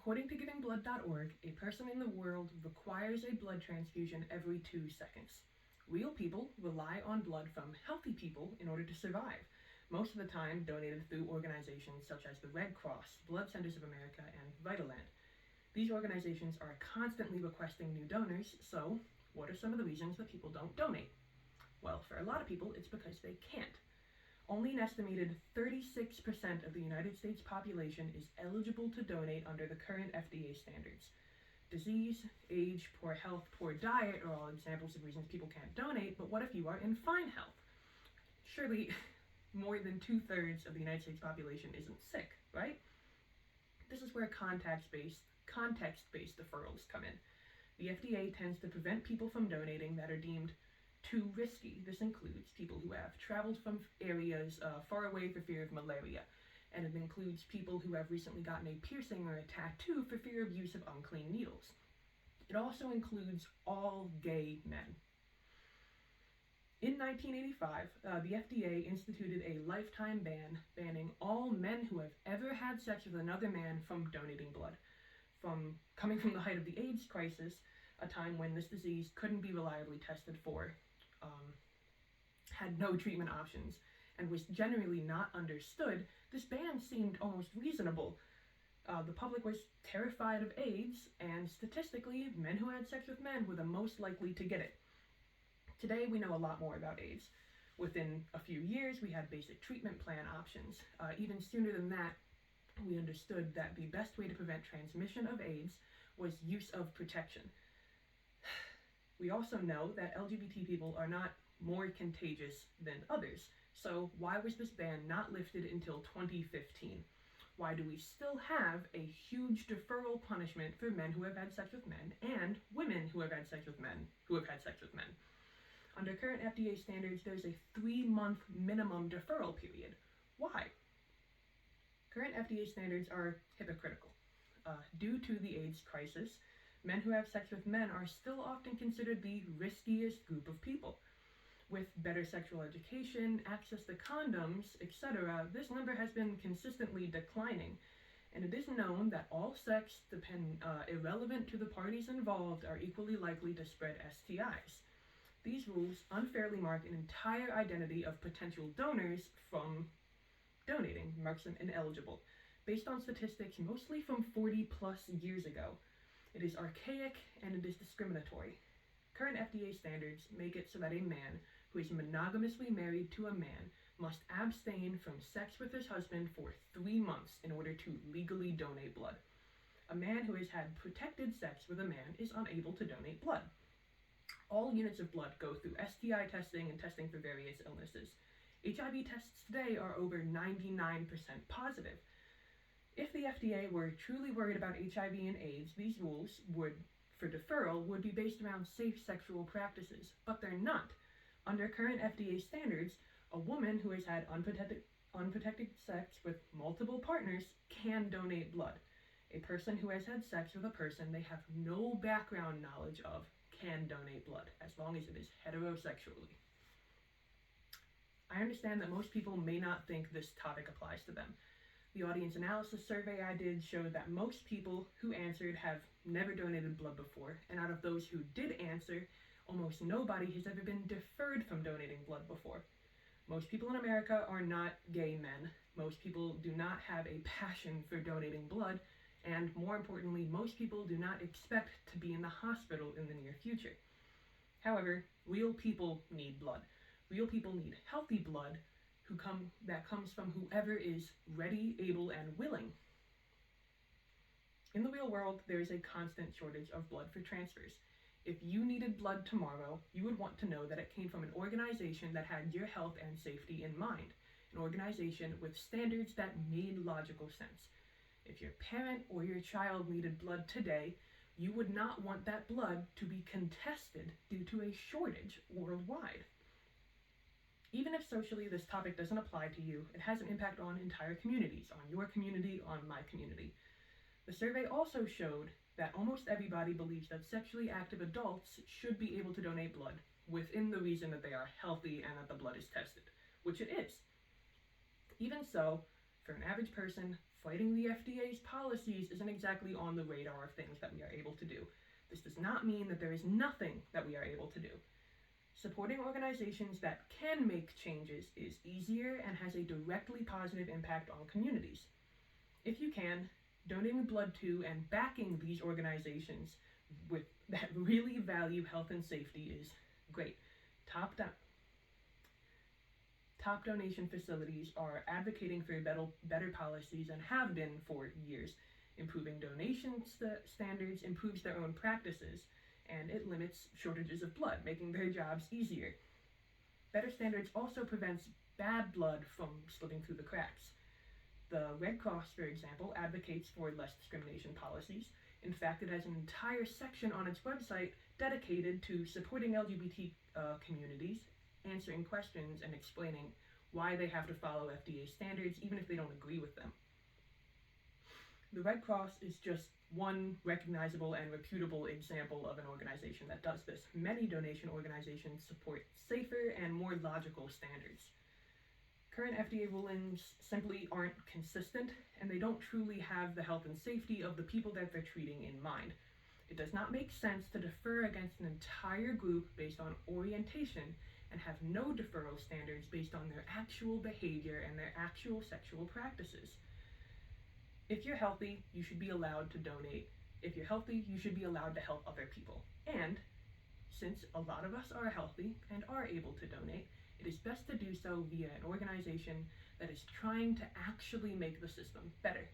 According to GivingBlood.org, a person in the world requires a blood transfusion every 2 seconds. Real people rely on blood from healthy people in order to survive, most of the time donated through organizations such as the Red Cross, Blood Centers of America, and Vitaland. These organizations are constantly requesting new donors, so what are some of the reasons that people don't donate? Well, for a lot of people, it's because they can't. Only an estimated 36% of the United States population is eligible to donate under the current FDA standards. Disease, age, poor health, poor diet are all examples of reasons people can't donate, but what if you are in fine health? Surely more than 2/3 of the United States population isn't sick, right? This is where context-based deferrals come in. The FDA tends to prevent people from donating that are deemed too risky. This includes people who have traveled from areas far away for fear of malaria, and it includes people who have recently gotten a piercing or a tattoo for fear of use of unclean needles. It also includes all gay men. In 1985, the FDA instituted a lifetime ban banning all men who have ever had sex with another man from donating blood. Coming from the height of the AIDS crisis, a time when this disease couldn't be reliably tested for, had no treatment options, and was generally not understood, this ban seemed almost reasonable. The public was terrified of AIDS, and statistically, men who had sex with men were the most likely to get it. Today, we know a lot more about AIDS. Within a few years, we had basic treatment plan options. Even sooner than that, we understood that the best way to prevent transmission of AIDS was use of protection. We also know that LGBT people are not more contagious than others. So why was this ban not lifted until 2015? Why do we still have a huge deferral punishment for men who have had sex with men and women who have had sex with men who have had sex with men? Under current FDA standards, there's a 3-month minimum deferral period. Why? Current FDA standards are hypocritical. Due to the AIDS crisis, men who have sex with men are still often considered the riskiest group of people. With better sexual education, access to condoms, etc., this number has been consistently declining, and it is known that all sex, irrelevant to the parties involved, are equally likely to spread STIs. These rules unfairly mark an entire identity of potential donors from donating, marks them ineligible, based on statistics mostly from 40+ years ago. It is archaic and it is discriminatory. Current FDA standards make it so that a man who is monogamously married to a man must abstain from sex with his husband for 3 months in order to legally donate blood. A man who has had protected sex with a man is unable to donate blood. All units of blood go through STI testing and testing for various illnesses. HIV tests today are over 99% positive. If the FDA were truly worried about HIV and AIDS, these rules for deferral would be based around safe sexual practices, but they're not. Under current FDA standards, a woman who has had unprotected sex with multiple partners can donate blood. A person who has had sex with a person they have no background knowledge of can donate blood, as long as it is heterosexually. I understand that most people may not think this topic applies to them. The audience analysis survey I did showed that most people who answered have never donated blood before, and out of those who did answer, almost nobody has ever been deferred from donating blood before. Most people in America are not gay men. Most people do not have a passion for donating blood, and more importantly, most people do not expect to be in the hospital in the near future. However, real people need blood. Real people need healthy blood that comes from whoever is ready, able, and willing. In the real world, there is a constant shortage of blood for transfers. If you needed blood tomorrow, you would want to know that it came from an organization that had your health and safety in mind, an organization with standards that made logical sense. If your parent or your child needed blood today, you would not want that blood to be contested due to a shortage worldwide. Even if socially this topic doesn't apply to you, it has an impact on entire communities, on your community, on my community. The survey also showed that almost everybody believes that sexually active adults should be able to donate blood, within the reason that they are healthy and that the blood is tested, which it is. Even so, For an average person, fighting the FDA's policies isn't exactly on the radar of things that we are able to do. This does not mean that there is nothing that we are able to do. Supporting organizations that can make changes is easier and has a directly positive impact on communities. If you can, donating blood to and backing these organizations that really value health and safety is great. Top donation facilities are advocating for better policies and have been for years. Improving donation standards improves their own practices, and it limits shortages of blood, making their jobs easier. Better standards also prevents bad blood from slipping through the cracks. The Red Cross, for example, advocates for less discrimination policies. In fact, it has an entire section on its website dedicated to supporting LGBT communities, answering questions, and explaining why they have to follow FDA standards even if they don't agree with them. The Red Cross is just one recognizable and reputable example of an organization that does this. Many donation organizations support safer and more logical standards. Current FDA rulings simply aren't consistent, and they don't truly have the health and safety of the people that they're treating in mind. It does not make sense to defer against an entire group based on orientation and have no deferral standards based on their actual behavior and their actual sexual practices. If you're healthy, you should be allowed to donate. If you're healthy, you should be allowed to help other people. And since a lot of us are healthy and are able to donate, it is best to do so via an organization that is trying to actually make the system better.